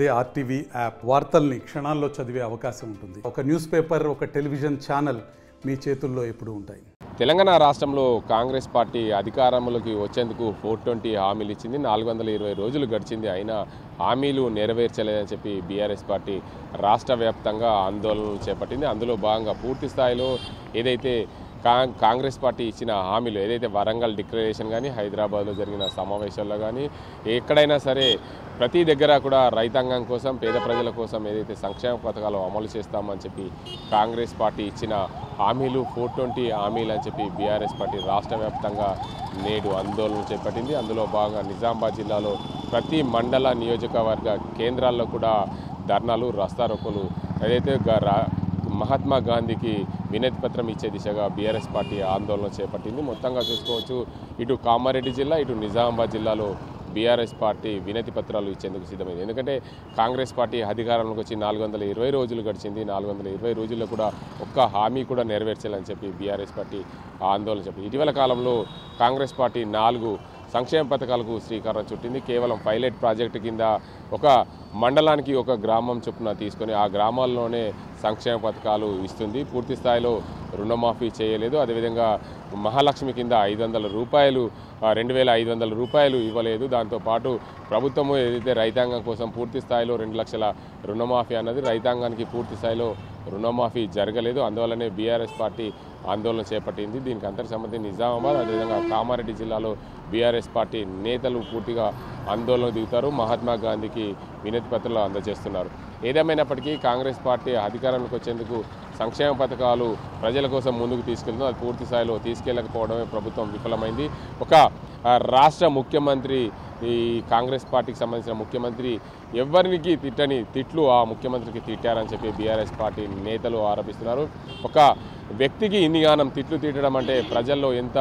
అదే RTV app వార్తల్ని క్షణాల్లో చదివే అవకాశం ఉంటుంది. ఒక న్యూస్ పేపర్, ఒక టెలివిజన్ ఛానల్ మీ చేతుల్లో ఎప్పుడూ ఉంటాయి. తెలంగాణ రాష్ట్రంలో కాంగ్రెస్ పార్టీ అధికారంలోకి వచ్చేందుకు 420 హామీలు ఇచ్చింది. 420 రోజులు గడిచింది. అయినా హామీలు నెరవేర్చలేదని చెప్పి బీఆర్ఎస్ పార్టీ రాష్ట్ర వ్యాప్తంగా ఆందోళనలు చేపట్టింది. అందులో భాగంగా పూర్తి స్థాయిలో ఏదైతే కాంగ్రెస్ పార్టీ ఇచ్చిన హామీలు, ఏదైతే వరంగల్ డిక్లరేషన్ కానీ, హైదరాబాద్లో జరిగిన సమావేశాల్లో కానీ, ఎక్కడైనా సరే ప్రతి దగ్గర కూడా రైతాంగం కోసం, పేద ప్రజల కోసం ఏదైతే సంక్షేమ పథకాలు అమలు చేస్తామని చెప్పి కాంగ్రెస్ పార్టీ ఇచ్చిన హామీలు 420 హామీలు అని చెప్పి బీఆర్ఎస్ పార్టీ రాష్ట్ర వ్యాప్తంగా నేడు ఆందోళన చేపట్టింది. అందులో భాగంగా నిజామాబాద్ జిల్లాలో ప్రతి మండల నియోజకవర్గ కేంద్రాల్లో కూడా ధర్నాలు, రాస్తారోకోలు, ఏదైతే మహాత్మా గాంధీకి వినతి పత్రం ఇచ్చే దిశగా బీఆర్ఎస్ పార్టీ ఆందోళన చేపట్టింది. మొత్తంగా చూసుకోవచ్చు, ఇటు కామారెడ్డి జిల్లా, ఇటు నిజామాబాద్ జిల్లాలో బీఆర్ఎస్ పార్టీ వినతి పత్రాలు ఇచ్చేందుకు సిద్ధమైంది. ఎందుకంటే కాంగ్రెస్ పార్టీ అధికారంలోకి వచ్చి 420 రోజులు గడిచింది. 420 రోజుల్లో కూడా ఒక్క హామీ కూడా నెరవేర్చాలని చెప్పి బీఆర్ఎస్ పార్టీ ఆందోళన చెప్పింది. ఇటీవల కాలంలో కాంగ్రెస్ పార్టీ 4 సంక్షేమ పథకాలకు శ్రీకారం చుట్టింది. కేవలం పైలట్ ప్రాజెక్టు కింద ఒక మండలానికి ఒక గ్రామం చొప్పున తీసుకొని ఆ గ్రామాల్లోనే సంక్షేమ పథకాలు ఇస్తుంది. పూర్తి స్థాయిలో రుణమాఫీ చేయలేదు. అదేవిధంగా మహాలక్ష్మి కింద 500 రూపాయలు, 2500 రూపాయలు ఇవ్వలేదు. దాంతోపాటు ప్రభుత్వము ఏదైతే రైతాంగం కోసం పూర్తి స్థాయిలో 2 లక్షల రుణమాఫీ అన్నది, రైతాంగానికి పూర్తి స్థాయిలో రుణమాఫీ జరగలేదు. అందువల్లనే బీఆర్ఎస్ పార్టీ ఆందోళన చేపట్టింది. దీనికి అంతటి సంబంధించి నిజామాబాద్, అదేవిధంగా కామారెడ్డి జిల్లాలో బీఆర్ఎస్ పార్టీ నేతలు పూర్తిగా ఆందోళన దిగుతారు. మహాత్మా గాంధీకి వినతి పత్రాలు అందజేస్తున్నారు. ఏదేమైనప్పటికీ కాంగ్రెస్ పార్టీ అధికారంలోకి వచ్చేందుకు సంక్షేమ పథకాలు ప్రజల కోసం ముందుకు తీసుకెళ్తుంది. అది పూర్తి స్థాయిలో తీసుకెళ్లకపోవడమే ప్రభుత్వం విఫలమైంది. ఒక రాష్ట్ర ముఖ్యమంత్రి, ఈ కాంగ్రెస్ పార్టీకి సంబంధించిన ముఖ్యమంత్రి ఎవరికి తిట్టని తిట్లు ఆ ముఖ్యమంత్రికి తిట్టారని చెప్పి బీఆర్ఎస్ పార్టీ నేతలు ఆరోపిస్తున్నారు. ఒక వ్యక్తికి ఇన్నిగానం తిట్లు తిట్టడం అంటే ప్రజల్లో ఎంత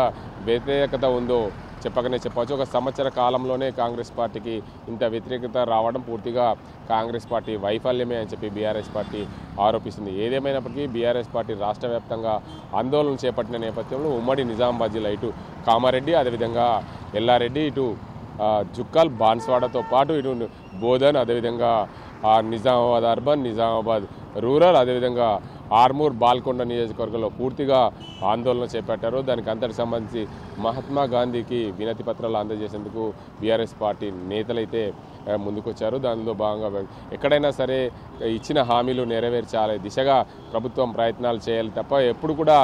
వ్యతిరేకత ఉందో చెప్పకనే చెప్పవచ్చు. ఒక సంవత్సర కాలంలోనే కాంగ్రెస్ పార్టీకి ఇంత వ్యతిరేకత రావడం పూర్తిగా కాంగ్రెస్ పార్టీ వైఫల్యమే అని చెప్పి బీఆర్ఎస్ పార్టీ ఆరోపిస్తుంది. ఏదేమైనప్పటికీ బీఆర్ఎస్ పార్టీ రాష్ట్ర వ్యాప్తంగా ఆందోళన చేపట్టిన నేపథ్యంలో ఉమ్మడి నిజామాబాద్ జిల్లా, ఇటు కామారెడ్డి, అదేవిధంగా ఎల్లారెడ్డి, ఇటు జుక్కల్, బాన్స్వాడతో పాటు ఇటు బోధన్, అదేవిధంగా నిజామాబాద్ అర్బన్, నిజామాబాద్ రూరల్, అదేవిధంగా ఆర్మూర్, బాల్కొండ నియోజకవర్గంలో పూర్తిగా ఆందోళన చేపట్టారు. దానికి అంతటి సంబంధించి మహాత్మా గాంధీకి వినతి పత్రాలు అందజేసేందుకు బీఆర్ఎస్ పార్టీ నేతలైతే ముందుకొచ్చారు. దానిలో భాగంగా ఎక్కడైనా సరే ఇచ్చిన హామీలు నెరవేర్చాలి దిశగా ప్రభుత్వం ప్రయత్నాలు చేయాలి తప్ప ఎప్పుడు కూడా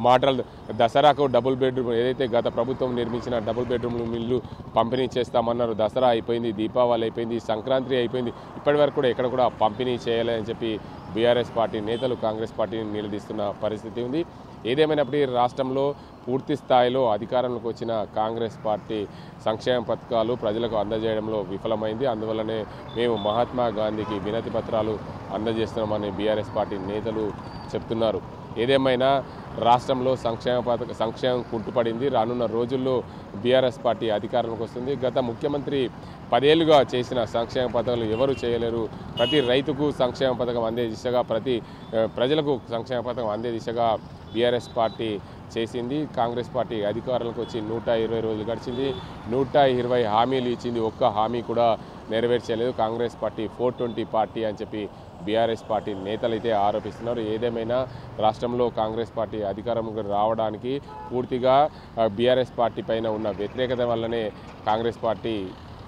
మాటలు, దసరాకు డబుల్ బెడ్రూమ్, ఏదైతే గత ప్రభుత్వం నిర్మించిన డబుల్ బెడ్రూమ్ ఇల్లు పంపిణీ చేస్తామన్నారు. దసరా అయిపోయింది, దీపావళి అయిపోయింది, సంక్రాంతి అయిపోయింది, ఇప్పటి వరకు కూడా ఎక్కడ కూడా పంపిణీ చేయాలని చెప్పి బీఆర్ఎస్ పార్టీ నేతలు కాంగ్రెస్ పార్టీని నిలదీస్తున్న పరిస్థితి ఉంది. ఏదేమైనప్పటికీ రాష్ట్రంలో పూర్తి స్థాయిలో అధికారంలోకి వచ్చిన కాంగ్రెస్ పార్టీ సంక్షేమ పథకాలు ప్రజలకు అందజేయడంలో విఫలమైంది. అందువల్లనే మేము మహాత్మా గాంధీకి వినతి పత్రాలు అందజేస్తున్నామని బీఆర్ఎస్ పార్టీ నేతలు చెప్తున్నారు. ఏదేమైనా రాష్ట్రంలో సంక్షేమం కుంటుపడింది. రానున్న రోజుల్లో బీఆర్ఎస్ పార్టీ అధికారంలోకి వస్తుంది. గత ముఖ్యమంత్రి 10 ఏళ్లుగా చేసిన సంక్షేమ పథకాలు ఎవరు చేయలేరు. ప్రతి రైతుకు సంక్షేమ పథకం అందే దిశగా, ప్రతి ప్రజలకు సంక్షేమ పథకం అందే దిశగా బీఆర్ఎస్ పార్టీ చేసింది. కాంగ్రెస్ పార్టీ అధికారంలోకి వచ్చి 120 రోజులు గడిచింది. 120 హామీలు ఇచ్చింది, ఒక్క హామీ కూడా నెరవేర్చలేదు. కాంగ్రెస్ పార్టీ 420 పార్టీ అని చెప్పి బీఆర్ఎస్ పార్టీ నేతలైతే ఆరోపిస్తున్నారు. ఏదేమైనా రాష్ట్రంలో కాంగ్రెస్ పార్టీ అధికారంలోకి రావడానికి పూర్తిగా బీఆర్ఎస్ పార్టీ పైన ఉన్న వ్యతిరేకత వల్లనే కాంగ్రెస్ పార్టీ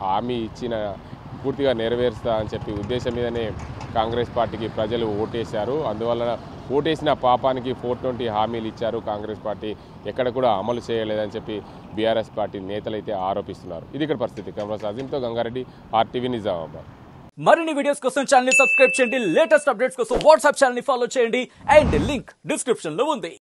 హామీ ఇచ్చిన పూర్తిగా నెరవేరుస్తా అని చెప్పి ఉద్దేశం మీదనే కాంగ్రెస్ పార్టీకి ప్రజలు ఓటేశారు. అందువల్ల ఓటేసిన పాపానికి 420 హామీలు ఇచ్చారు. కాంగ్రెస్ పార్టీ ఎక్కడ కూడా అమలు చేయలేదని చెప్పి బీఆర్ఎస్ పార్టీ నేతలైతే ఆరోపిస్తున్నారు. ఇది ఇక్కడ పరిస్థితి. కెమెరా అజీంతో గంగారెడ్డి, ఆర్టీవీ నిజామాబాద్. మరిన్ని వీడియోస్ కోసం ఛానల్ ని సబ్స్క్రైబ్ చేయండి. లేటెస్ట్ అప్డేట్స్ కోసం వాట్సాప్ ఛానల్ ని ఫాలో చేయండి. అండ్ లింక్ డిస్క్రిప్షన్ లో ఉంది.